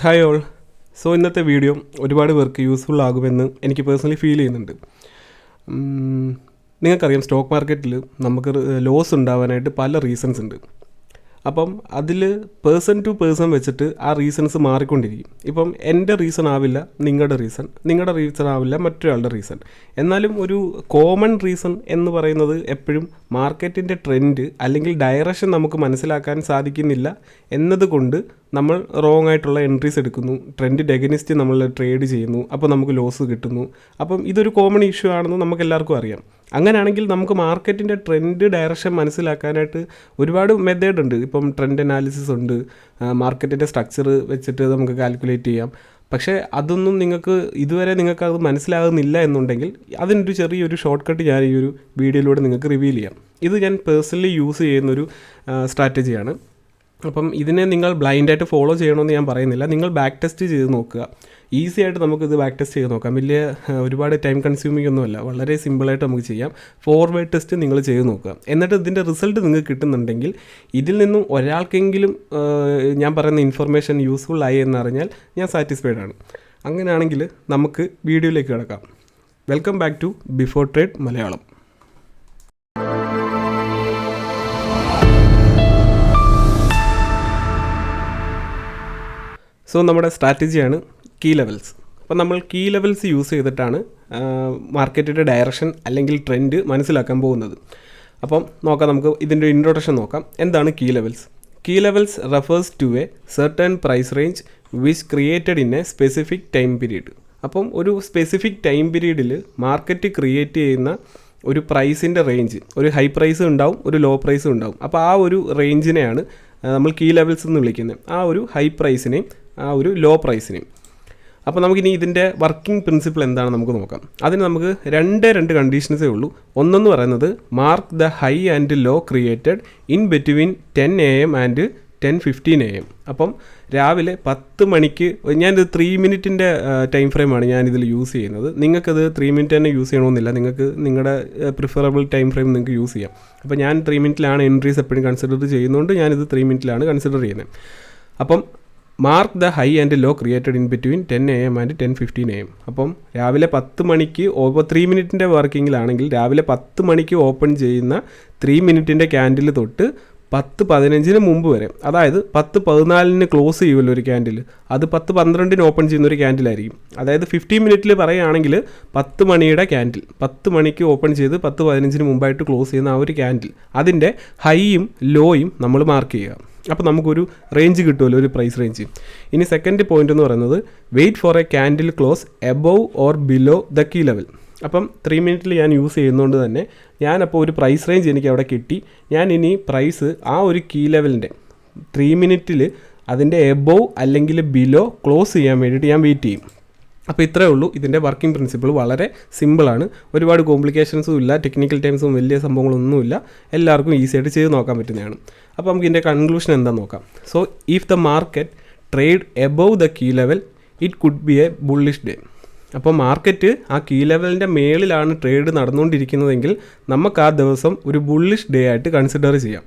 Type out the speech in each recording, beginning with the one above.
Hi all. ഇന്നത്തെ video ഒരുപാട് പേർക്ക് യൂസ്ഫുൾ ആകുമെന്ന് എനിക്ക് പേഴ്സണലി ഫീൽ ചെയ്യുന്നുണ്ട്. നിങ്ങൾക്കറിയാം, സ്റ്റോക്ക് മാർക്കറ്റിൽ നമുക്ക് ലോസ് ഉണ്ടാവാനായിട്ട് പല റീസൺസ് ഉണ്ട്. അപ്പം അതിൽ പേഴ്സൺ ടു പേഴ്സൺ വെച്ചിട്ട് ആ റീസൺസ് മാറിക്കൊണ്ടിരിക്കും. ഇപ്പം എൻ്റെ റീസൺ ആവില്ല നിങ്ങളുടെ റീസൺ ആവില്ല മറ്റൊരാളുടെ റീസൺ. എന്നാലും ഒരു കോമൺ റീസൺ എന്ന് പറയുന്നത് എപ്പോഴും മാർക്കറ്റിൻ്റെ ട്രെൻഡ് അല്ലെങ്കിൽ ഡയറക്ഷൻ നമുക്ക് മനസ്സിലാക്കാൻ സാധിക്കുന്നില്ല എന്നതുകൊണ്ട് നമ്മൾ റോങ് ആയിട്ടുള്ള എൻട്രീസ് എടുക്കുന്നു, ട്രെൻഡിൻ്റെ എഗനിസ്റ്റ് നമ്മൾ ട്രേഡ് ചെയ്യുന്നു, അപ്പോൾ നമുക്ക് ലോസ് കിട്ടുന്നു. അപ്പം ഇതൊരു കോമൺ ഇഷ്യൂ ആണെന്ന് നമുക്ക് എല്ലാവർക്കും അറിയാം. അങ്ങനെയാണെങ്കിൽ നമുക്ക് മാർക്കറ്റിൻ്റെ ട്രെൻഡ് ഡയറക്ഷൻ മനസ്സിലാക്കാനായിട്ട് ഒരുപാട് മെത്തേഡ് ഉണ്ട്. ഇപ്പം ട്രെൻഡ് അനാലിസിസ് ഉണ്ട്, മാർക്കറ്റിൻ്റെ സ്ട്രക്ചർ വെച്ചിട്ട് നമുക്ക് കാൽക്കുലേറ്റ് ചെയ്യാം. പക്ഷേ അതൊന്നും ഇതുവരെ നിങ്ങൾക്ക് അത് മനസ്സിലാകുന്നില്ല എന്നുണ്ടെങ്കിൽ അതിനൊരു ചെറിയൊരു ഷോർട്ട് കട്ട് ഞാൻ ഈ ഒരു വീഡിയോയിലൂടെ നിങ്ങൾക്ക് റിവീൽ ചെയ്യാം. ഇത് ഞാൻ പേഴ്സണലി യൂസ് ചെയ്യുന്നൊരു സ്ട്രാറ്റജിയാണ്. അപ്പം ഇതിനെ നിങ്ങൾ ബ്ലൈൻഡായിട്ട് ഫോളോ ചെയ്യണമെന്ന് ഞാൻ പറയുന്നില്ല. നിങ്ങൾ ബാക്ക് ടെസ്റ്റ് ചെയ്ത് നോക്കുക. ഈസി ആയിട്ട് നമുക്കിത് ബാക്ക് ടെസ്റ്റ് ചെയ്ത് നോക്കാം. വലിയ ഒരുപാട് ടൈം കൺസ്യൂമിംഗ് ഒന്നുമല്ല, വളരെ സിമ്പിളായിട്ട് നമുക്ക് ചെയ്യാം. ഫോർവേഡ് ടെസ്റ്റ് നിങ്ങൾ ചെയ്ത് നോക്കുക. എന്നിട്ട് ഇതിൻ്റെ റിസൾട്ട് നിങ്ങൾക്ക് കിട്ടുന്നുണ്ടെങ്കിൽ ഇതിൽ നിന്നും ഒരാൾക്കെങ്കിലും ഞാൻ പറയുന്ന ഇൻഫർമേഷൻ യൂസ്ഫുൾ ആയി എന്നറിഞ്ഞാൽ ഞാൻ സാറ്റിസ്ഫൈഡ് ആണ്. അങ്ങനെയാണെങ്കിൽ നമുക്ക് വീഡിയോയിലേക്ക് കിടക്കാം. Welcome back to before trade Malayalam. നമ്മുടെ സ്ട്രാറ്റജിയാണ് കീ ലെവൽസ്. അപ്പോൾ നമ്മൾ കീ ലെവൽസ് യൂസ് ചെയ്തിട്ടാണ് മാർക്കറ്റിൻ്റെ ഡയറക്ഷൻ അല്ലെങ്കിൽ ട്രെൻഡ് മനസ്സിലാക്കാൻ പോകുന്നത്. അപ്പം നോക്കാം, നമുക്ക് ഇതിൻ്റെ ഇൻട്രൊഡക്ഷൻ നോക്കാം. എന്താണ് key levels? Key levels refers to a certain price range which created in a specific time period. അപ്പം ഒരു സ്പെസിഫിക് ടൈം പീരീഡിൽ മാർക്കറ്റ് ക്രിയേറ്റ് ചെയ്യുന്ന ഒരു പ്രൈസിൻ്റെ റേഞ്ച്, ഒരു ഹൈ പ്രൈസ് ഉണ്ടാവും, ഒരു ലോ പ്രൈസ് ഉണ്ടാവും. അപ്പോൾ ആ ഒരു റേഞ്ചിനെയാണ് നമ്മൾ കീ ലെവൽസ് എന്ന് വിളിക്കുന്നത്. ആ ഒരു ഹൈ പ്രൈസിനെയും ആ ഒരു ലോ പ്രൈസിനെയും. അപ്പോൾ നമുക്കിനി ഇതിൻ്റെ വർക്കിംഗ് പ്രിൻസിപ്പിൾ എന്താണെന്ന് നമുക്ക് നോക്കാം. അതിന് നമുക്ക് രണ്ട് കണ്ടീഷൻസേ ഉള്ളൂ. ഒന്നെന്ന് പറയുന്നത് mark the high and low created in between 10 AM and 10:15 AM. അപ്പം രാവിലെ 10 മണിക്ക്, ഞാനിത് 3 മിനിറ്റിൻ്റെ ടൈം ഫ്രെയിമാണ് ഞാനിതിൽ യൂസ് ചെയ്യുന്നത്. നിങ്ങൾക്കത് 3 മിനിറ്റ് തന്നെ യൂസ് ചെയ്യണമെന്നില്ല, നിങ്ങൾക്ക് നിങ്ങളുടെ പ്രിഫറബിൾ ടൈം ഫ്രെയിം നിങ്ങൾക്ക് യൂസ് ചെയ്യാം. അപ്പോൾ ഞാൻ 3 മിനിറ്റിലാണ് എൻട്രീസ് എപ്പോഴും കൺസിഡർ ചെയ്യുന്നതുകൊണ്ട് ഞാനിത് 3 മിനിറ്റിലാണ് കൺസിഡർ ചെയ്യുന്നത്. അപ്പം mark the high and low created in between 10 AM and 10:15 AM. അപ്പം രാവിലെ 10 മണിക്ക് 3 മിനിറ്റിൻ്റെ വർക്കിങ്ങിലാണെങ്കിൽ രാവിലെ 10 മണിക്ക് ഓപ്പൺ ചെയ്യുന്ന 3 മിനിറ്റിൻ്റെ ക്യാൻഡിൽ തൊട്ട് 10:15 മുമ്പ് വരെ, അതായത് 10:14 ക്ലോസ് ചെയ്യുമല്ലോ ഒരു ക്യാൻഡിൽ, അത് 10:12 ഓപ്പൺ ചെയ്യുന്ന ഒരു ക്യാൻഡിലായിരിക്കും. അതായത് 15 മിനിറ്റിൽ പറയുകയാണെങ്കിൽ 10 മണിയുടെ ക്യാൻഡിൽ 10 മണിക്ക് ഓപ്പൺ ചെയ്ത് 10:15 മുമ്പായിട്ട് ക്ലോസ് ചെയ്യുന്ന ആ ഒരു ക്യാൻഡിൽ, അതിൻ്റെ ഹൈയും ലോയും നമ്മൾ മാർക്ക് ചെയ്യുക. അപ്പോൾ നമുക്കൊരു റേഞ്ച് കിട്ടുമല്ലോ, ഒരു പ്രൈസ് റേഞ്ച്. ഇനി സെക്കൻഡ് പോയിന്റ് എന്ന് പറയുന്നത് wait for a candle close above or below the key level. അപ്പം 3 മിനിറ്റിൽ ഞാൻ യൂസ് ചെയ്യുന്നതുകൊണ്ട് തന്നെ ഞാനപ്പോൾ ഒരു പ്രൈസ് റേഞ്ച് എനിക്ക് അവിടെ കിട്ടി. ഞാൻ ഇനി പ്രൈസ് ആ ഒരു കീ ലെവലിൻ്റെ 3 മിനിറ്റിൽ അതിൻ്റെ എബവ് അല്ലെങ്കിൽ ബിലോ ക്ലോസ് ചെയ്യാൻ വേണ്ടിയിട്ട് ഞാൻ വെയിറ്റ് ചെയ്യും. അപ്പോൾ ഇത്രയേ ഉള്ളൂ. ഇതിൻ്റെ വർക്കിംഗ് പ്രിൻസിപ്പിൾ വളരെ സിമ്പിളാണ്. ഒരുപാട് കോംപ്ലിക്കേഷൻസും ഇല്ല, ടെക്നിക്കൽ ടൈംസും വലിയ സംഭവങ്ങളൊന്നുമില്ല. എല്ലാവർക്കും ഈസി ആയിട്ട് ചെയ്ത് നോക്കാൻ പറ്റുന്നതാണ്. അപ്പോൾ നമുക്ക് ഇതിൻ്റെ കൺക്ലൂഷൻ എന്താണെന്ന് നോക്കാം. If the market trade above the key level it could be a bullish day. അപ്പോൾ മാർക്കറ്റ് ആ കീ ലെവലിൻ്റെ മേളിലാണ് ട്രേഡ് നടന്നുകൊണ്ടിരിക്കുന്നതെങ്കിൽ നമുക്ക് ആ ദിവസം ഒരു ബുള്ളിഷ് ഡേ ആയിട്ട് കൺസിഡർ ചെയ്യാം.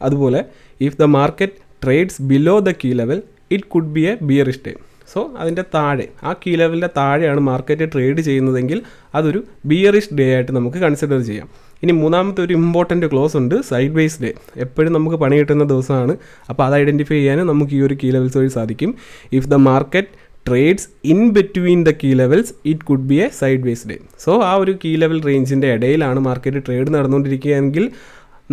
അതുപോലെ if the market trades below the key level it could be a bearish day. അതിൻ്റെ താഴെ, ആ കീ ലെവലിൻ്റെ താഴെയാണ് മാർക്കറ്റ് ട്രേഡ് ചെയ്യുന്നതെങ്കിൽ അതൊരു ബിയറിഷ് ഡേ ആയിട്ട് നമുക്ക് കൺസിഡർ ചെയ്യാം. ഇനി മൂന്നാമത്തെ ഒരു ഇമ്പോർട്ടൻ്റ് ക്ലോസ് ഉണ്ട്, സൈഡ് വേസ് ഡേ. എപ്പോഴും നമുക്ക് പണി കിട്ടുന്ന ദിവസമാണ്. അപ്പോൾ അത് ഐഡൻറ്റിഫൈ ചെയ്യാനും നമുക്ക് ഈ ഒരു കീ ലെവൽസ് വഴി സാധിക്കും. If the market trades in between the key levels it could be a sideways day. ആ ഒരു കീ ലെവൽ റേഞ്ചിൻ്റെ ഇടയിലാണ് മാർക്കറ്റ് ട്രേഡ് നടന്നുകൊണ്ടിരിക്കുകയെങ്കിൽ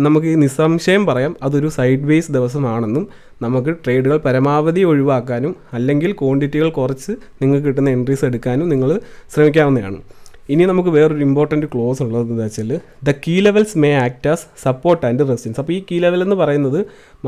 നമുക്ക് നിസ്സംശയം പറയാം അതൊരു സൈഡ് വേസ് ദിവസമാണെന്നും നമുക്ക് ട്രേഡുകൾ പരമാവധി ഒഴിവാക്കാനും അല്ലെങ്കിൽ ക്വാണ്ടിറ്റികൾ കുറച്ച് നിങ്ങൾക്ക് കിട്ടുന്ന എൻട്രീസ് എടുക്കാനും നിങ്ങൾ ശ്രമിക്കാവുന്നതാണ്. ഇനി നമുക്ക് വേറൊരു ഇമ്പോർട്ടൻറ്റ് ക്ലോസ് ഉള്ളത് എന്താ വെച്ചാൽ the key levels may act as support and resistance. അപ്പോൾ ഈ കീ ലെവൽ എന്ന് പറയുന്നത്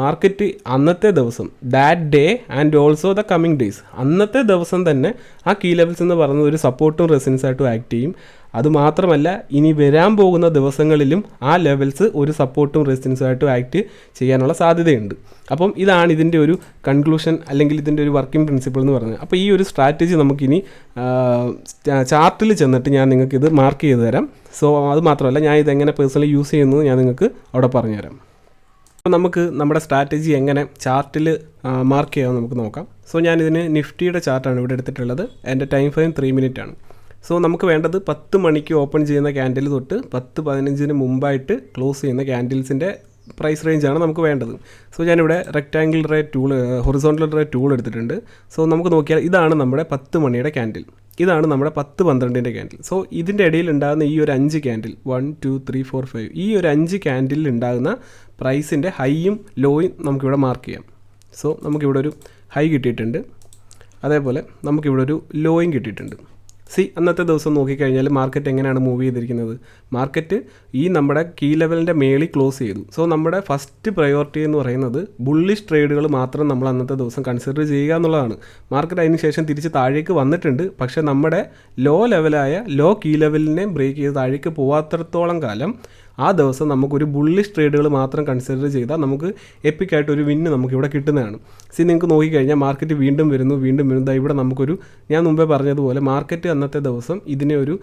മാർക്കറ്റ് അന്നത്തെ ദിവസം, that day and also the coming days, അന്നത്തെ ദിവസം തന്നെ ആ കീ ലെവൽസ് എന്ന് പറയുന്നത് ഒരു സപ്പോർട്ടും റെസിസ്റ്റൻസായിട്ടും ആക്ട് ചെയ്യും. അതുമാത്രമല്ല, ഇനി വരാൻ പോകുന്ന ദിവസങ്ങളിലും ആ ലെവൽസ് ഒരു സപ്പോർട്ടും റെസിസ്റ്റൻസുമായിട്ടും ആക്ട് ചെയ്യാനുള്ള സാധ്യതയുണ്ട്. അപ്പം ഇതാണ് ഇതിൻ്റെ ഒരു കൺക്ലൂഷൻ അല്ലെങ്കിൽ ഇതിൻ്റെ ഒരു വർക്കിംഗ് പ്രിൻസിപ്പിൾ എന്ന് പറയുന്നത്. അപ്പോൾ ഈ ഒരു സ്ട്രാറ്റജി നമുക്കിനി ചാർട്ടിൽ ചെന്നിട്ട് ഞാൻ നിങ്ങൾക്കിത് മാർക്ക് ചെയ്ത് തരാം. അത് മാത്രമല്ല, ഞാൻ ഇതെങ്ങനെ പേഴ്സണലി യൂസ് ചെയ്യുന്നത് ഞാൻ നിങ്ങൾക്ക് അവിടെ പറഞ്ഞുതരാം. അപ്പോൾ നമുക്ക് നമ്മുടെ സ്ട്രാറ്റജി എങ്ങനെ ചാർട്ടിൽ മാർക്ക് ചെയ്യാമെന്ന് നമുക്ക് നോക്കാം. സോ ഞാനിതിന് നിഫ്റ്റിയുടെ ചാർട്ടാണ് ഇവിടെ എടുത്തിട്ടുള്ളത്. എൻ്റെ ടൈം ഫ്രെയിം 3 മിനിറ്റ് ആണ്. സോ നമുക്ക് വേണ്ടത് 10 മണിക്ക് ഓപ്പൺ ചെയ്യുന്ന ക്യാൻഡിൽ തൊട്ട് 10:15 മുമ്പായിട്ട് ക്ലോസ് ചെയ്യുന്ന ക്യാൻഡിൽസിൻ്റെ പ്രൈസ് റേഞ്ചാണ് നമുക്ക് വേണ്ടത്. സോ ഞാനിവിടെ rectangle ray tool, horizontal ray tool എടുത്തിട്ടുണ്ട്. സോ നമുക്ക് നോക്കിയാൽ ഇതാണ് നമ്മുടെ 10 മണിയുടെ ക്യാൻഡിൽ, ഇതാണ് നമ്മുടെ 10-12ൻ്റെ ക്യാൻഡിൽ. സോ ഇതിൻ്റെ ഇടയിൽ ഉണ്ടാകുന്ന ഈ ഒരു 5 ക്യാൻഡിൽ 1 2 3 4 5 ഈ ഒരു 5 ക്യാൻഡിലിൽ ഉണ്ടാകുന്ന പ്രൈസിൻ്റെ ഹൈയും ലോയും നമുക്കിവിടെ മാർക്ക് ചെയ്യാം. സോ നമുക്കിവിടെ ഒരു ഹൈ കിട്ടിയിട്ടുണ്ട്, അതേപോലെ നമുക്കിവിടെ ഒരു ലോയും കിട്ടിയിട്ടുണ്ട്. അന്നത്തെ ദിവസം നോക്കിക്കഴിഞ്ഞാൽ മാർക്കറ്റ് എങ്ങനെയാണ് മൂവ് ചെയ്തിരിക്കുന്നത്. മാർക്കറ്റ് ഈ നമ്മുടെ കീ ലെവലിൻ്റെ മേളിൽ ക്ലോസ് ചെയ്തു. സോ നമ്മുടെ ഫസ്റ്റ് പ്രയോറിറ്റി എന്ന് പറയുന്നത് ബുള്ളിഷ് ട്രേഡുകൾ മാത്രം നമ്മൾ അന്നത്തെ ദിവസം കൺസിഡർ ചെയ്യുക എന്നുള്ളതാണ്. മാർക്കറ്റ് അതിന് ശേഷം തിരിച്ച് താഴേക്ക് വന്നിട്ടുണ്ട്, പക്ഷേ നമ്മുടെ ലോ കീ ലെവലിനെ ബ്രേക്ക് ചെയ്ത് താഴേക്ക് പോവാത്തിടത്തോളം കാലം ആ ദിവസം നമുക്കൊരു ബുള്ളിഷ് ട്രേഡുകൾ മാത്രം കൺസിഡർ ചെയ്താൽ നമുക്ക് എപ്പിക്കായിട്ട് ഒരു വിന്ന് നമുക്കിവിടെ കിട്ടുന്നതാണ്. നിങ്ങൾക്ക് നോക്കിക്കഴിഞ്ഞാൽ മാർക്കറ്റ് വീണ്ടും വരുന്നു. ഇവിടെ നമുക്കൊരു, ഞാൻ മുമ്പേ പറഞ്ഞതുപോലെ മാർക്കറ്റ് അന്നത്തെ ദിവസം ഇതിനെ ഒരു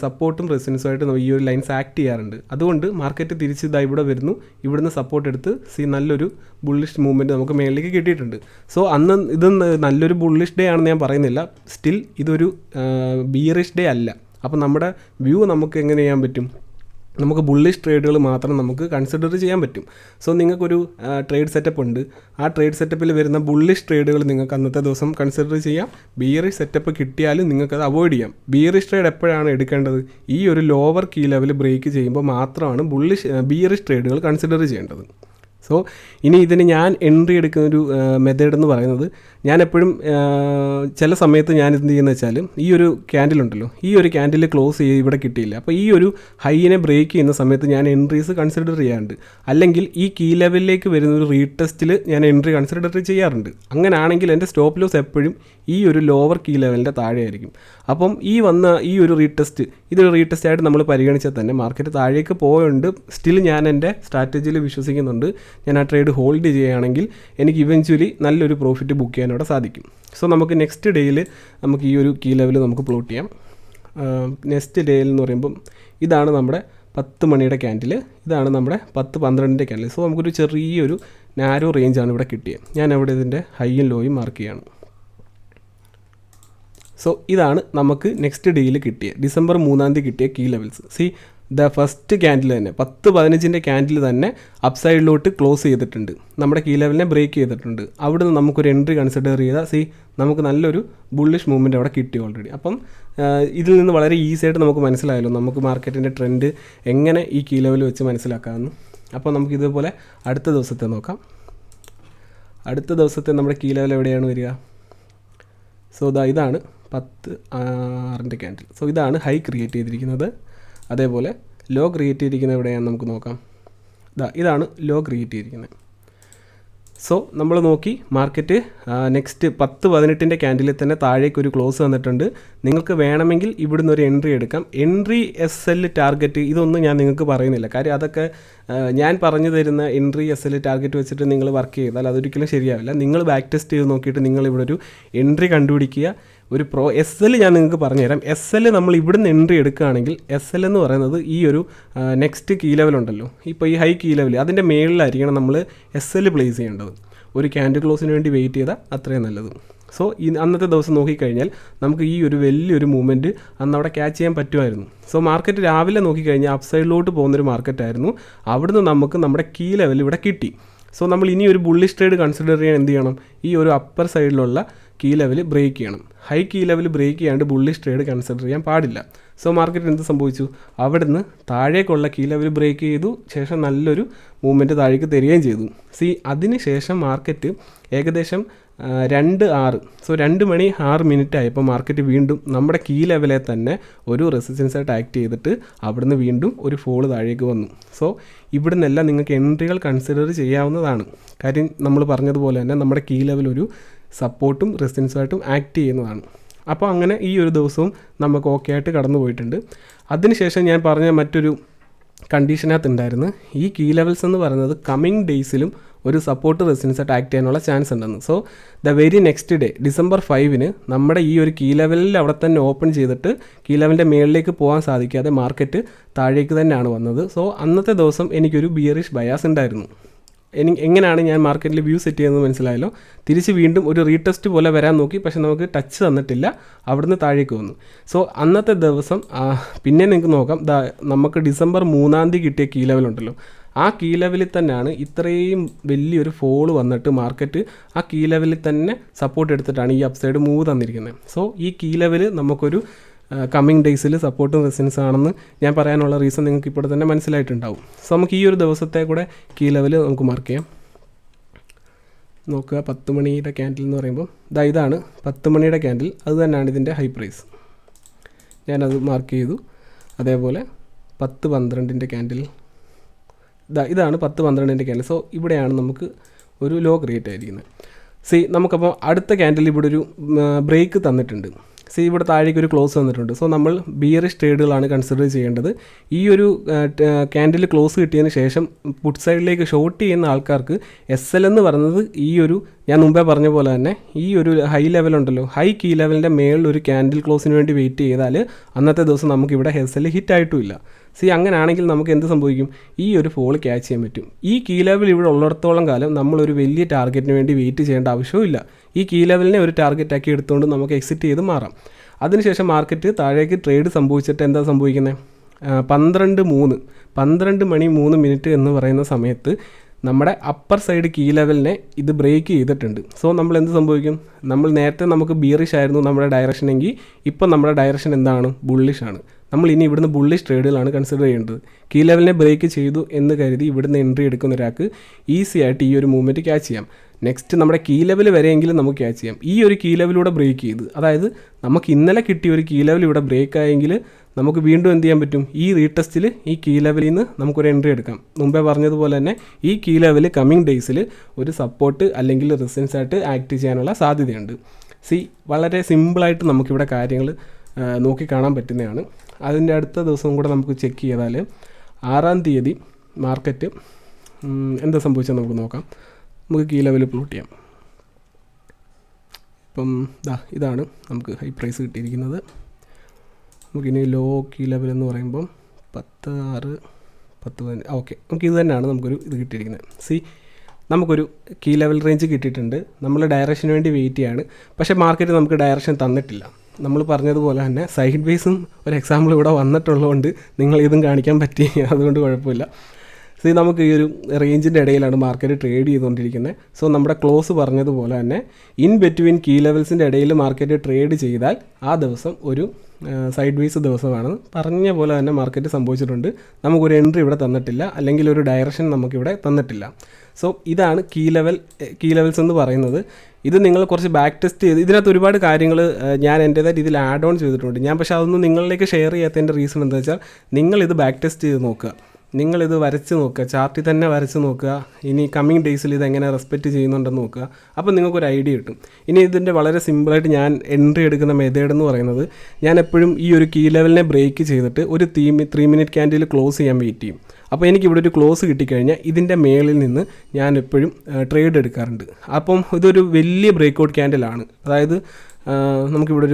സപ്പോർട്ടും റെസിസ്റ്റൻസുമായിട്ട് ഈ ഒരു ലൈൻസ് ആക്ട് ചെയ്യാറുണ്ട്. അതുകൊണ്ട് മാർക്കറ്റ് തിരിച്ച് ഇവിടെ വരുന്നു, ഇവിടുന്ന് സപ്പോർട്ട് എടുത്ത് നല്ലൊരു ബുള്ളിഷ് മൂവ്മെൻറ്റ് നമുക്ക് മേളിലേക്ക് കിട്ടിയിട്ടുണ്ട്. സോ അന്ന് ഇത് നല്ലൊരു ബുള്ളിഷ് ഡേ ആണെന്ന് ഞാൻ പറയുന്നില്ല, സ്റ്റിൽ ഇതൊരു ബിയറിഷ് ഡേ അല്ല. അപ്പോൾ നമ്മുടെ വ്യൂ നമുക്ക് എങ്ങനെ ചെയ്യാൻ പറ്റും, നമുക്ക് ബുള്ളിഷ് ട്രേഡുകൾ മാത്രം നമുക്ക് കൺസിഡർ ചെയ്യാൻ പറ്റും. സോ നിങ്ങൾക്കൊരു ട്രേഡ് സെറ്റപ്പ് ഉണ്ട്, ആ ട്രേഡ് സെറ്റപ്പിൽ വരുന്ന ബുള്ളിഷ് ട്രേഡുകൾ നിങ്ങൾക്ക് അന്നത്തെ ദിവസം കൺസിഡർ ചെയ്യാം. ബിയറിഷ് സെറ്റപ്പ് കിട്ടിയാലും നിങ്ങൾക്കത് അവോയ്ഡ് ചെയ്യാം. ബിയറിഷ് ട്രേഡ് എപ്പോഴാണ് എടുക്കേണ്ടത്, ഈ ഒരു ലോവർ കീ ലെവൽ ബ്രേക്ക് ചെയ്യുമ്പോൾ മാത്രമാണ് ബിയറിഷ് ട്രേഡുകൾ കൺസിഡർ ചെയ്യേണ്ടത്. സോ ഇനി ഇതിന് ഞാൻ എൻട്രി എടുക്കുന്നൊരു മെത്തേഡ് എന്ന് പറയുന്നത്, ഞാൻ എപ്പോഴും ചില സമയത്ത് ഞാൻ എന്ത് ചെയ്യുന്നത് വെച്ചാൽ, ഈ ഒരു ക്യാൻഡിലുണ്ടല്ലോ, ഈ ഒരു ക്യാൻഡിൽ ക്ലോസ് ചെയ്ത് ഇവിടെ കിട്ടിയില്ല, അപ്പോൾ ഈ ഒരു ഹൈനെ ബ്രേക്ക് ചെയ്യുന്ന സമയത്ത് ഞാൻ എൻട്രീസ് കൺസിഡർ ചെയ്യാറുണ്ട്. അല്ലെങ്കിൽ ഈ കീ ലെവലിലേക്ക് വരുന്ന ഒരു റീടെസ്റ്റിൽ ഞാൻ എൻട്രി കൺസിഡർ ചെയ്യാറുണ്ട്. അങ്ങനെയാണെങ്കിൽ എൻ്റെ സ്റ്റോപ്പ് ലോസ് എപ്പോഴും ഈ ഒരു ലോവർ കീ ലെവലിൻ്റെ താഴെയായിരിക്കും. അപ്പം ഈ ഒരു റീടെസ്റ്റ്, ഇതൊരു റീടെസ്റ്റ് ആയിട്ട് നമ്മൾ പരിഗണിച്ചാൽ തന്നെ മാർക്കറ്റ് താഴേക്ക് പോയുണ്ട്, സ്റ്റിൽ ഞാൻ എൻ്റെ സ്ട്രാറ്റജിയിൽ വിശ്വസിക്കുന്നുണ്ട്. ഞാൻ ആ ട്രേഡ് ഹോൾഡ് ചെയ്യുകയാണെങ്കിൽ എനിക്ക് ഇവൻച്വലി നല്ലൊരു പ്രോഫിറ്റ് ബുക്ക് ചെയ്യാനവിടെ സാധിക്കും. സോ നമുക്ക് നെക്സ്റ്റ് ഡേയിൽ നമുക്ക് ഈ ഒരു കീ ലെവൽ നമുക്ക് പ്ലോട്ട് ചെയ്യാം. നെക്സ്റ്റ് ഡേയിൽ എന്ന് പറയുമ്പം ഇതാണ് നമ്മുടെ 10 മണിയുടെ ക്യാൻഡിൽ, ഇതാണ് നമ്മുടെ 10-12ൻ്റെ ക്യാൻഡിൽ. സോ നമുക്കൊരു ചെറിയൊരു നാരോ റേഞ്ചാണ് ഇവിടെ കിട്ടിയത്. ഞാൻ അവിടെ ഇതിൻ്റെ ഹൈയും ലോയും മാർക്ക് ചെയ്യാണ്. സോ ഇതാണ് നമുക്ക് നെക്സ്റ്റ് ഡേയിൽ കിട്ടിയ ഡിസംബർ 3 കിട്ടിയ കീ ലെവൽസ്. ഫസ്റ്റ് ക്യാൻഡിൽ തന്നെ 10-15ൻ്റെ ക്യാൻഡിൽ തന്നെ അപ്സൈഡിലോട്ട് ക്ലോസ് ചെയ്തിട്ടുണ്ട്, നമ്മുടെ കീ ലെവലിനെ ബ്രേക്ക് ചെയ്തിട്ടുണ്ട്. അവിടുന്ന് നമുക്കൊരു എൻട്രി കൺസിഡർ ചെയ്താൽ നമുക്ക് നല്ലൊരു ബുള്ളിഷ് മൂവ്മെൻറ്റ് അവിടെ കിട്ടി ഓൾറെഡി. അപ്പം ഇതിൽ നിന്ന് വളരെ ഈസി ആയിട്ട് നമുക്ക് മനസ്സിലായല്ലോ നമുക്ക് മാർക്കറ്റിൻ്റെ ട്രെൻഡ് എങ്ങനെ ഈ കീ ലെവൽ വെച്ച് മനസ്സിലാക്കാമെന്ന്. അപ്പോൾ നമുക്ക് ഇതുപോലെ അടുത്ത ദിവസത്തെ നോക്കാം. അടുത്ത ദിവസത്തെ നമ്മുടെ കീ ലെവൽ എവിടെയാണ് വരിക? സോ ഇതാണ് 10-6ൻ്റെ ക്യാൻഡിൽ. സോ ഇതാണ് ഹൈ ക്രിയേറ്റ് ചെയ്തിരിക്കുന്നത്. അതേപോലെ ലോ ക്രിയേറ്റ് ചെയ്തിരിക്കുന്നത് എവിടെയാണെന്ന് നമുക്ക് നോക്കാം. ഇതാണ് ലോ ക്രിയേറ്റ് ചെയ്തിരിക്കുന്നത്. സോ നമ്മൾ നോക്കി മാർക്കറ്റ് നെക്സ്റ്റ് 10-18ൻ്റെ ക്യാൻഡിലിൽ തന്നെ താഴേക്കൊരു ക്ലോസ് വന്നിട്ടുണ്ട്. നിങ്ങൾക്ക് വേണമെങ്കിൽ ഇവിടുന്ന് ഒരു എൻട്രി എടുക്കാം. എൻട്രി SL ടാർഗറ്റ് ഇതൊന്നും ഞാൻ നിങ്ങൾക്ക് പറയുന്നില്ല, കാര്യം അതൊക്കെ ഞാൻ പറഞ്ഞു തരുന്ന എൻട്രി SL ടാർഗറ്റ് വെച്ചിട്ട് നിങ്ങൾ വർക്ക് ചെയ്താൽ അതൊരിക്കലും ശരിയാവില്ല. നിങ്ങൾ ബാക്ക് ടെസ്റ്റ് ചെയ്ത് നോക്കിയിട്ട് നിങ്ങളിവിടെ ഒരു എൻട്രി കണ്ടുപിടിക്കുക. ഒരു SL ഞാൻ നിങ്ങൾക്ക് പറഞ്ഞുതരാം. SL നമ്മൾ ഇവിടുന്ന് എൻട്രി എടുക്കുകയാണെങ്കിൽ SL എന്ന് പറയുന്നത് ഈ ഒരു നെക്സ്റ്റ് കീ ലെവൽ ഉണ്ടല്ലോ, ഇപ്പോൾ ഈ ഹൈ കീ ലെവൽ അതിൻ്റെ മേളിലായിരിക്കണം നമ്മൾ SL പ്ലേസ് ചെയ്യേണ്ടത്. ഒരു ക്യാൻഡിൽ ക്ലോസിന് വേണ്ടി വെയിറ്റ് ചെയ്താൽ അത്രയും നല്ലത്. സോ അന്നത്തെ ദിവസം നോക്കിക്കഴിഞ്ഞാൽ നമുക്ക് ഈ ഒരു വലിയൊരു മൂവ്മെൻറ്റ് അന്ന് അവിടെ ക്യാച്ച് ചെയ്യാൻ പറ്റുമായിരുന്നു. സോ മാർക്കറ്റ് രാവിലെ നോക്കിക്കഴിഞ്ഞാൽ അപ്സൈഡിലോട്ട് പോകുന്നൊരു മാർക്കറ്റായിരുന്നു. അവിടുന്ന് നമുക്ക് നമ്മുടെ കീ ലെവൽ ഇവിടെ കിട്ടി. സോ നമ്മൾ ഇനി ഒരു ബുള്ളിഷ് ട്രേഡ് കൺസിഡർ ചെയ്യാൻ എന്ത് ചെയ്യണം, ഈ ഒരു അപ്പർ സൈഡിലുള്ള കീ ലെവൽ ബ്രേക്ക് ചെയ്യണം. ഹൈ കീ ലെവൽ ബ്രേക്ക് ചെയ്യാണ്ട് ബുള്ളിഷ് ട്രേഡ് കൺസിഡർ ചെയ്യാൻ പാടില്ല. സോ മാർക്കറ്റ് എന്ത് സംഭവിച്ചു, അവിടുന്ന് താഴേക്കുള്ള കീ ലെവൽ ബ്രേക്ക് ചെയ്തു, ശേഷം നല്ലൊരു മൂവ്മെൻറ്റ് താഴേക്ക് തരികയും ചെയ്തു. അതിന് ശേഷം മാർക്കറ്റ് ഏകദേശം 2:06 സോ 2 മണി 6 മിനിറ്റ് ആയപ്പോൾ മാർക്കറ്റ് വീണ്ടും നമ്മുടെ കീ ലെവലെ തന്നെ ഒരു റെസിസ്റ്റൻസായിട്ട് ആക്ട് ചെയ്തിട്ട് അവിടുന്ന് വീണ്ടും ഒരു ഫോള് താഴേക്ക് വന്നു. സോ ഇവിടുന്നെല്ലാം നിങ്ങൾക്ക് എൻട്രികൾ കൺസിഡർ ചെയ്യാവുന്നതാണ്. കാര്യം നമ്മൾ പറഞ്ഞതുപോലെ തന്നെ നമ്മുടെ കീ ലെവൽ ഒരു സപ്പോർട്ടും റെസിസ്റ്റൻസുമായിട്ടും ആക്ട് ചെയ്യുന്നതാണ്. അപ്പോൾ അങ്ങനെ ഈ ഒരു ദിവസവും നമുക്ക് ഓക്കെ ആയിട്ട് കടന്നു പോയിട്ടുണ്ട്. അതിനുശേഷം ഞാൻ പറഞ്ഞ മറ്റൊരു കണ്ടീഷനകത്ത് ഉണ്ടായിരുന്നു, ഈ കീ ലെവൽസ് എന്ന് പറയുന്നത് കമ്മിങ് ഡേയ്സിലും ഒരു സപ്പോർട്ട് റെസിസ്റ്റൻസായിട്ട് ആക്ട് ചെയ്യാനുള്ള ചാൻസ് ഉണ്ടെന്ന്. So very next day December 5 നമ്മുടെ ഈ ഒരു കീ ലെവലിൽ അവിടെ തന്നെ ഓപ്പൺ ചെയ്തിട്ട് കീ ലെവലിൻ്റെ മേളിലേക്ക് പോകാൻ സാധിക്കാതെ മാർക്കറ്റ് താഴേക്ക് തന്നെയാണ് വന്നത്. സോ അന്നത്തെ ദിവസം എനിക്കൊരു ബിയറിഷ് ബയാസ് ഉണ്ടായിരുന്നു. എങ്ങനെയാണ് ഞാൻ മാർക്കറ്റിൽ വ്യൂ സെറ്റ് ചെയ്യുന്നത് മനസ്സിലായല്ലോ. തിരിച്ച് വീണ്ടും ഒരു റീടെസ്റ്റ് പോലെ വരാൻ നോക്കി, പക്ഷേ നമുക്ക് ടച്ച് തന്നിട്ടില്ല, അവിടുന്ന് താഴേക്ക് വന്നു. സോ അന്നത്തെ ദിവസം പിന്നെ നിങ്ങൾക്ക് നോക്കാം, നമുക്ക് ഡിസംബർ 3 കിട്ടിയ കീ ലെവൽ ഉണ്ടല്ലോ, ആ കീ ലെവലിൽ തന്നെയാണ് ഇത്രയും വലിയൊരു ഫോള് വന്നിട്ട് മാർക്കറ്റ് ആ കീ ലെവലിൽ തന്നെ സപ്പോർട്ട് എടുത്തിട്ടാണ് ഈ അപ്സൈഡ് മൂവ് തന്നിരിക്കുന്നത്. സോ ഈ കീ ലെവൽ നമുക്കൊരു കമ്മിങ് ഡേയ്സിൽ സപ്പോർട്ടും റെസിസ്റ്റൻസ് ആണെന്ന് ഞാൻ പറയാനുള്ള റീസൺ നിങ്ങൾക്ക് ഇപ്പോൾ തന്നെ മനസ്സിലായിട്ടുണ്ടാവും. സോ നമുക്ക് ഈ ഒരു ദിവസത്തെ കൂടെ കീ ലെവൽ നമുക്ക് മാർക്ക് ചെയ്യാം. നോക്കുക, 10 മണിയുടെ ക്യാൻഡിൽ എന്ന് പറയുമ്പോൾ ഇതാണ് 10 മണിയുടെ ക്യാൻഡിൽ, അത് തന്നെയാണ് ഇതിൻ്റെ ഹൈ പ്രൈസ്. ഞാനത് മാർക്ക് ചെയ്തു. അതേപോലെ 10-12 ക്യാൻഡിൽ, ഇതാണ് 10-12 ക്യാൻഡിൽ. സോ ഇവിടെയാണ് നമുക്ക് ഒരു ലോ ക്രിയേറ്റ് ആയിരിക്കുന്നത്. നമുക്കപ്പോൾ അടുത്ത ക്യാൻഡിൽ ഇവിടെ ഒരു ബ്രേക്ക് തന്നിട്ടുണ്ട്. ഇവിടെ താഴേക്ക് ഒരു ക്ലോസ് വന്നിട്ടുണ്ട്. സോ നമ്മൾ ബിയറിഷ് ട്രേഡുകളാണ് കൺസിഡർ ചെയ്യേണ്ടത്. ഈ ഒരു ക്യാൻഡിൽ ക്ലോസ് കിട്ടിയതിന് ശേഷം പുട്ട് സൈഡിലേക്ക് ഷോർട്ട് ചെയ്യുന്ന ആൾക്കാർക്ക് SL എന്ന് പറയുന്നത് ഈ ഒരു ഞാൻ മുമ്പേ പറഞ്ഞ പോലെ തന്നെ ഈ ഒരു ഹൈ ലെവലുണ്ടല്ലോ, ഹൈ കീ ലെവലിൻ്റെ മേളിൽ ഒരു ക്യാൻഡിൽ ക്ലോസിന് വേണ്ടി വെയിറ്റ് ചെയ്താൽ അന്നത്തെ ദിവസം നമുക്കിവിടെ SL ഹിറ്റ് ആയിട്ടുമില്ല. അങ്ങനെയാണെങ്കിൽ നമുക്ക് എന്ത് സംഭവിക്കും, ഈ ഒരു ഫോൾ ക്യാച്ച് ചെയ്യാൻ പറ്റും. ഈ കീ ലെവൽ ഇവിടെ ഉള്ളിടത്തോളം കാലം നമ്മളൊരു വലിയ ടാർഗറ്റിന് വേണ്ടി വെയിറ്റ് ചെയ്യേണ്ട ആവശ്യമില്ല. ഈ കീ ലെവലിനെ ഒരു ടാർഗറ്റാക്കി എടുത്തുകൊണ്ട് നമുക്ക് എക്സിറ്റ് ചെയ്ത് മാറാം. അതിനുശേഷം മാർക്കറ്റ് താഴേക്ക് ട്രേഡ് സംഭവിച്ചിട്ട് എന്താ സംഭവിക്കുന്നത്, 12 മണി 3 മിനിറ്റ് എന്ന് പറയുന്ന സമയത്ത് നമ്മുടെ അപ്പർ സൈഡ് കീ ലെവലിനെ ഇത് ബ്രേക്ക് ചെയ്തിട്ടുണ്ട്. സോ നമ്മൾ എന്ത് സംഭവിക്കും, നമ്മൾ നേരത്തെ നമുക്ക് ബിയറിഷ് ആയിരുന്നു നമ്മുടെ ഡയറക്ഷൻ എങ്കിൽ ഇപ്പം നമ്മുടെ ഡയറക്ഷൻ എന്താണ്, ബുള്ളിഷാണ്. നമ്മൾ ഇനി ഇവിടുന്ന് ബുള്ളിഷ് ട്രേഡുകളാണ് കൺസിഡർ ചെയ്യേണ്ടത്. കീ ലെവലിനെ ബ്രേക്ക് ചെയ്തു എന്ന് കരുതി ഇവിടുന്ന് എൻട്രി എടുക്കുന്ന ഒരാൾക്ക് ഈസി ആയിട്ട് ഈ ഒരു മൂവ്മെൻറ്റ് ക്യാച്ച് ചെയ്യാം. നെക്സ്റ്റ് നമ്മുടെ കീ ലെവൽ വരെയെങ്കിലും നമുക്ക് ക്യാച്ച് ചെയ്യാം. ഈ ഒരു കീ ലെവലിലൂടെ ബ്രേക്ക് ചെയ്ത്, അതായത് നമുക്ക് ഇന്നലെ കിട്ടിയ ഒരു കീ ലെവൽ ഇവിടെ ബ്രേക്ക് ആയെങ്കിൽ നമുക്ക് വീണ്ടും എന്ത് ചെയ്യാൻ പറ്റും, ഈ റീടെസ്റ്റിൽ ഈ കീ ലെവലിൽ നിന്ന് നമുക്കൊരു എൻട്രി എടുക്കാം. മുമ്പേ പറഞ്ഞതുപോലെ തന്നെ ഈ കീ ലെവൽ കമ്മിങ് ഡേയ്സിൽ ഒരു സപ്പോർട്ട് അല്ലെങ്കിൽ റെസിസ്റ്റൻസ് ആയിട്ട് ആക്ട് ചെയ്യാനുള്ള സാധ്യതയുണ്ട്. വളരെ സിമ്പിളായിട്ട് നമുക്കിവിടെ കാര്യങ്ങൾ നോക്കി കാണാൻ പറ്റുന്നതാണ്. അതിൻ്റെ അടുത്ത ദിവസം കൂടെ നമുക്ക് ചെക്ക് ചെയ്താൽ 6-ാം തീയതി മാർക്കറ്റ് എന്താ സംഭവിച്ചത് നമുക്ക് നോക്കാം. നമുക്ക് കീ ലെവൽ പ്ലോട്ട് ചെയ്യാം. ഇപ്പം ഇതാണ് നമുക്ക് ഹൈ പ്രൈസ് കിട്ടിയിരിക്കുന്നത്. നമുക്കിനി ലോ കീ ലെവൽ എന്ന് പറയുമ്പം 10-6 10 ഓക്കെ, നമുക്ക് ഇത് തന്നെയാണ് നമുക്കൊരു ഇത് കിട്ടിയിരിക്കുന്നത്. നമുക്കൊരു കീ ലെവൽ റേഞ്ച് കിട്ടിയിട്ടുണ്ട്. നമ്മൾ ഡയറക്ഷന് വേണ്ടി വെയിറ്റ് ചെയ്യാണ്. പക്ഷേ മാർക്കറ്റ് നമുക്ക് ഡയറക്ഷൻ തന്നിട്ടില്ല. നമ്മൾ പറഞ്ഞതുപോലെ തന്നെ സൈഡ് വേസും ഒരു എക്സാമ്പിൾ ഇവിടെ വന്നിട്ടുള്ളതുകൊണ്ട് നിങ്ങൾ ഇതും കാണിക്കാൻ പറ്റി, അതുകൊണ്ട് കുഴപ്പമില്ല. നമുക്ക് ഈ ഒരു റേഞ്ചിൻ്റെ ഇടയിലാണ് മാർക്കറ്റ് ട്രേഡ് ചെയ്തുകൊണ്ടിരിക്കുന്നത്. സോ നമ്മുടെ ക്ലോസ് പറഞ്ഞതുപോലെ തന്നെ ഇൻ ബിറ്റ്വീൻ കീ ലെവൽസിൻ്റെ ഇടയിൽ മാർക്കറ്റ് ട്രേഡ് ചെയ്താൽ ആ ദിവസം ഒരു സൈഡ് വേസ് ദിവസമാണ്. പറഞ്ഞ പോലെ തന്നെ മാർക്കറ്റ് സംഭവിച്ചിട്ടുണ്ട്. നമുക്കൊരു എൻട്രി ഇവിടെ തന്നിട്ടില്ല, അല്ലെങ്കിൽ ഒരു ഡയറക്ഷൻ നമുക്കിവിടെ തന്നിട്ടില്ല. സോ ഇതാണ് കീ ലെവൽസ് എന്ന് പറയുന്നത്. ഇത് നിങ്ങൾ കുറച്ച് ബാക്ക് ടെസ്റ്റ് ചെയ്ത്, ഇതിനകത്ത് ഒരുപാട് കാര്യങ്ങൾ ഞാൻ എൻ്റേതായിട്ട് ഇതിൽ ആഡ് ഓൺ ചെയ്തിട്ടുണ്ട്. ഞാൻ പക്ഷേ അതൊന്നും നിങ്ങളിലേക്ക് ഷെയർ ചെയ്യാത്തതിൻ്റെ റീസൺ എന്താ വെച്ചാൽ, നിങ്ങളിത് ബാക്ക് ടെസ്റ്റ് ചെയ്ത് നോക്കുക, നിങ്ങളിത് വരച്ച് നോക്കുക, ചാർട്ടിൽ തന്നെ വരച്ച് നോക്കുക. ഇനി കമ്മിങ് ഡേയ്സിൽ ഇതെങ്ങനെ റെസ്പെക്റ്റ് ചെയ്യുന്നുണ്ടെന്ന് നോക്കുക. അപ്പോൾ നിങ്ങൾക്കൊരു ഐഡിയ കിട്ടും. ഇനി ഇതിൻ്റെ വളരെ സിമ്പിളായിട്ട് ഞാൻ എൻട്രി എടുക്കുന്ന മെത്തേഡ് എന്ന് പറയുന്നത്, ഞാൻ എപ്പോഴും ഈ ഒരു കീ ലെവലിനെ ബ്രേക്ക് ചെയ്തിട്ട് ഒരു 3 മിനിറ്റ് ക്യാൻഡിൽ ക്ലോസ് ചെയ്യാൻ വെയിറ്റ് ചെയ്യും. അപ്പോൾ എനിക്കിവിടെ ഒരു ക്ലോസ് കിട്ടിക്കഴിഞ്ഞാൽ ഇതിൻ്റെ മേളിൽ നിന്ന് ഞാൻ എപ്പോഴും ട്രേഡ് എടുക്കാറുണ്ട്. അപ്പം ഇതൊരു വലിയ ബ്രേക്ക്ഔട്ട് ക്യാൻഡിലാണ്. അതായത് നമുക്കിവിടെ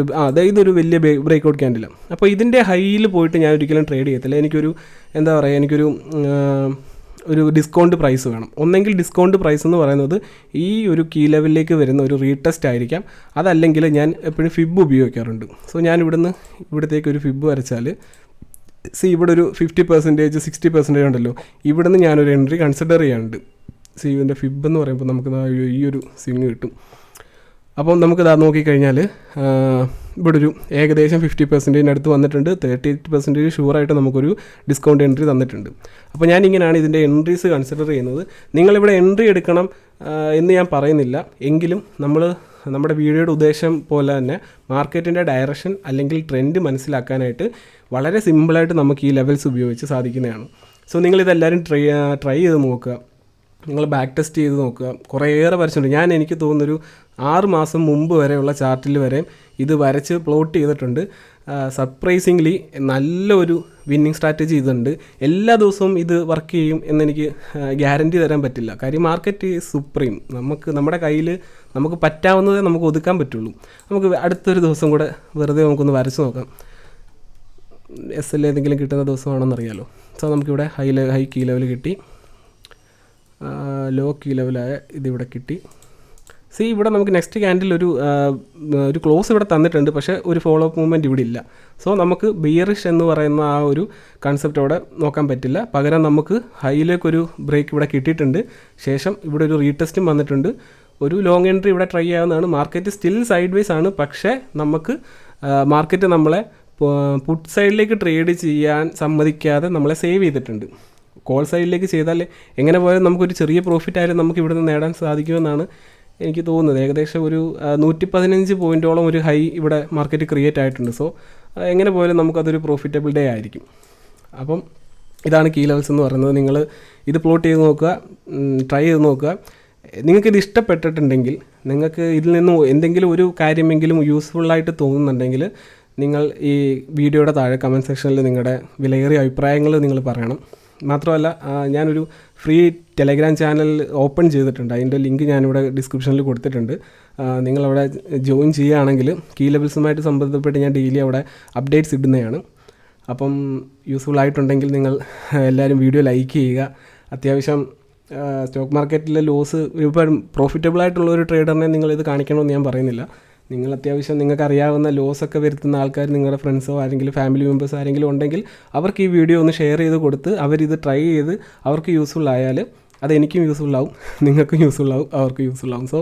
ഇതൊരു വലിയ ബ്രേക്ക്ഔട്ട് ക്യാൻഡിലാണ്. അപ്പോൾ ഇതിൻ്റെ ഹൈയിൽ പോയിട്ട് ഞാൻ ഒരിക്കലും ട്രേഡ് ചെയ്യത്തില്ല. എനിക്കൊരു ഡിസ്കൗണ്ട് പ്രൈസ് വേണം. ഒന്നെങ്കിൽ ഡിസ്കൗണ്ട് പ്രൈസ് എന്ന് പറയുന്നത് ഈ ഒരു കീ ലെവലിലേക്ക് വരുന്ന ഒരു റീടെസ്റ്റ് ആയിരിക്കാം, അതല്ലെങ്കിൽ ഞാൻ എപ്പോഴും ഫിബ് ഉപയോഗിക്കാറുണ്ട്. സോ ഞാൻ ഇവിടത്തേക്ക് ഒരു ഫിബ് വരച്ചാൽ ഇവിടെ ഒരു 50% 60% ഉണ്ടല്ലോ, ഇവിടെ നിന്ന് ഞാനൊരു എൻട്രി കൺസിഡർ ചെയ്യാറുണ്ട്. ഇതിൻ്റെ ഫിബ് എന്ന് പറയുമ്പോൾ നമുക്ക് ഈ ഒരു സ്വിങ് കിട്ടും. അപ്പം നമുക്ക് നോക്കിക്കഴിഞ്ഞാൽ ഇവിടെ ഒരു ഏകദേശം 50% അടുത്ത് വന്നിട്ടുണ്ട്. 38% ഷുവറായിട്ട് നമുക്കൊരു ഡിസ്കൗണ്ട് എൻട്രി തന്നിട്ടുണ്ട്. അപ്പോൾ ഞാനിങ്ങനെയാണ് ഇതിൻ്റെ എൻട്രീസ് കൺസിഡർ ചെയ്യുന്നത്. നിങ്ങളിവിടെ എൻട്രി എടുക്കണം എന്ന് ഞാൻ പറയുന്നില്ല, എങ്കിലും നമ്മുടെ വീഡിയോയുടെ ഉദ്ദേശം പോലെ തന്നെ മാർക്കറ്റിൻ്റെ ഡയറക്ഷൻ അല്ലെങ്കിൽ ട്രെൻഡ് മനസ്സിലാക്കാനായിട്ട് വളരെ സിമ്പിളായിട്ട് നമുക്ക് ഈ ലെവൽസ് ഉപയോഗിച്ച് സാധിക്കുന്നതാണ്. സോ നിങ്ങളിതെല്ലാവരും ട്രൈ ചെയ്ത് നോക്കുക. നിങ്ങൾ ബാക്ക് ടെസ്റ്റ് ചെയ്ത് നോക്കുക. കുറേയേറെ വരച്ചിട്ടുണ്ട്. എനിക്ക് തോന്നുന്നൊരു 6 മാസം മുമ്പ് വരെയുള്ള ചാർട്ടിൽ വരെ ഇത് വരച്ച് പ്ലോട്ട് ചെയ്തിട്ടുണ്ട്. സർപ്രൈസിംഗ്ലി നല്ലൊരു വിന്നിങ് സ്ട്രാറ്റജി ഇതുണ്ട്. എല്ലാ ദിവസവും ഇത് വർക്ക് ചെയ്യും എന്നെനിക്ക് ഗ്യാരൻറ്റി തരാൻ പറ്റില്ല. കാര്യം മാർക്കറ്റ് സുപ്രീം. നമ്മുടെ കയ്യിൽ നമുക്ക് പറ്റാവുന്നതേ നമുക്ക് ഒതുക്കാൻ പറ്റുള്ളൂ. നമുക്ക് അടുത്തൊരു ദിവസം കൂടെ വെറുതെ നമുക്കൊന്ന് വരച്ച് നോക്കാം. SL ഏതെങ്കിലും കിട്ടുന്ന ദിവസമാണെന്നറിയാലോ. സോ നമുക്കിവിടെ ഹൈ കീ ലെവൽ കിട്ടി. ലോ കീ ലെവലായ ഇതിവിടെ കിട്ടി. സി ഇവിടെ നമുക്ക് നെക്സ്റ്റ് ക്യാൻഡിൽ ഒരു ക്ലോസ് ഇവിടെ തന്നിട്ടുണ്ട്, പക്ഷേ ഒരു ഫോളോ അപ്പ് മൂവ്മെൻറ്റ് ഇവിടെ ഇല്ല. സോ നമുക്ക് ബിയറിഷ് എന്ന് പറയുന്ന ആ ഒരു കൺസെപ്റ്റ് അവിടെ നോക്കാൻ പറ്റില്ല. പകരം നമുക്ക് ഹൈയിലേക്കൊരു ബ്രേക്ക് ഇവിടെ കിട്ടിയിട്ടുണ്ട്. ശേഷം ഇവിടെ ഒരു റീടെസ്റ്റും വന്നിട്ടുണ്ട്. ഒരു ലോങ് എൻട്രി ഇവിടെ ട്രൈ ചെയ്യാവുന്നതാണ്. മാർക്കറ്റ് സ്റ്റിൽ സൈഡ് വേസ് ആണ്, പക്ഷേ നമുക്ക് മാർക്കറ്റ് നമ്മളെ പുട്ട് സൈഡിലേക്ക് ട്രേഡ് ചെയ്യാൻ സമ്മതിക്കാതെ നമ്മളെ സേവ് ചെയ്തിട്ടുണ്ട്. കോൾ സൈഡിലേക്ക് ചെയ്താൽ എങ്ങനെ പോയാലും നമുക്കൊരു ചെറിയ പ്രോഫിറ്റ് ആയാലും നമുക്ക് ഇവിടെ നിന്ന് നേടാൻ സാധിക്കുമെന്നാണ് എനിക്ക് തോന്നുന്നത്. ഏകദേശം ഒരു 115 പോയിൻറ്റോളം ഒരു ഹൈ ഇവിടെ മാർക്കറ്റ് ക്രിയേറ്റ് ആയിട്ടുണ്ട്. സോ എങ്ങനെ പോയാലും നമുക്കതൊരു പ്രോഫിറ്റബിൾ ഡേ ആയിരിക്കും. അപ്പം ഇതാണ് കീ ലെവൽസ് എന്ന് പറയുന്നത്. നിങ്ങൾ ഇത് പ്ലോട്ട് ചെയ്ത് നോക്കുക, ട്രൈ ചെയ്ത് നോക്കുക. നിങ്ങൾക്കിത് ഇഷ്ടപ്പെട്ടിട്ടുണ്ടെങ്കിൽ, നിങ്ങൾക്ക് ഇതിൽ നിന്ന് എന്തെങ്കിലും ഒരു കാര്യമെങ്കിലും യൂസ്ഫുള്ളായിട്ട് തോന്നുന്നുണ്ടെങ്കിൽ നിങ്ങൾ ഈ വീഡിയോയുടെ താഴെ കമൻറ്റ് സെക്ഷനിൽ നിങ്ങളുടെ വിലയേറിയ അഭിപ്രായങ്ങൾ നിങ്ങൾ പറയണം. മാത്രമല്ല, ഞാനൊരു ഫ്രീ ടെലഗ്രാം ചാനൽ ഓപ്പൺ ചെയ്തിട്ടുണ്ട്. അതിൻ്റെ ലിങ്ക് ഞാനിവിടെ ഡിസ്ക്രിപ്ഷനിൽ കൊടുത്തിട്ടുണ്ട്. നിങ്ങളവിടെ ജോയിൻ ചെയ്യുകയാണെങ്കിൽ കീ ലെവൽസുമായിട്ട് സംബന്ധപ്പെട്ട് ഞാൻ ഡെയിലി അവിടെ അപ്ഡേറ്റ്സ് ഇടുന്നതാണ്. അപ്പം യൂസ്ഫുൾ ആയിട്ടുണ്ടെങ്കിൽ നിങ്ങൾ എല്ലാവരും വീഡിയോ ലൈക്ക് ചെയ്യുക. അത്യാവശ്യം സ്റ്റോക്ക് മാർക്കറ്റിലെ ലോസ് ഇപ്പം പ്രോഫിറ്റബിളായിട്ടുള്ള ഒരു ട്രേഡറിനെ നിങ്ങളിത് കാണിക്കണമെന്ന് ഞാൻ പറയുന്നില്ല. നിങ്ങൾ അത്യാവശ്യം നിങ്ങൾക്ക് അറിയാവുന്ന ലോസൊക്കെ വരുത്തുന്ന ആൾക്കാർ, നിങ്ങളുടെ ഫ്രണ്ട്സോ ആരെങ്കിലും ഫാമിലി മെമ്പേഴ്സ് ആരെങ്കിലും ഉണ്ടെങ്കിൽ അവർക്ക് ഈ വീഡിയോ ഒന്ന് ഷെയർ ചെയ്ത് കൊടുത്ത് അവരിത് ട്രൈ ചെയ്ത് അവർക്ക് യൂസ്ഫുൾ ആയാൽ അതെനിക്കും യൂസ്ഫുൾ ആവും, നിങ്ങൾക്കും യൂസ്ഫുൾ ആവും, അവർക്കും യൂസ്ഫുൾ ആവും. സോ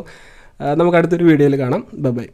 നമുക്ക് അടുത്തൊരു വീഡിയോയിൽ കാണാം. ബൈ.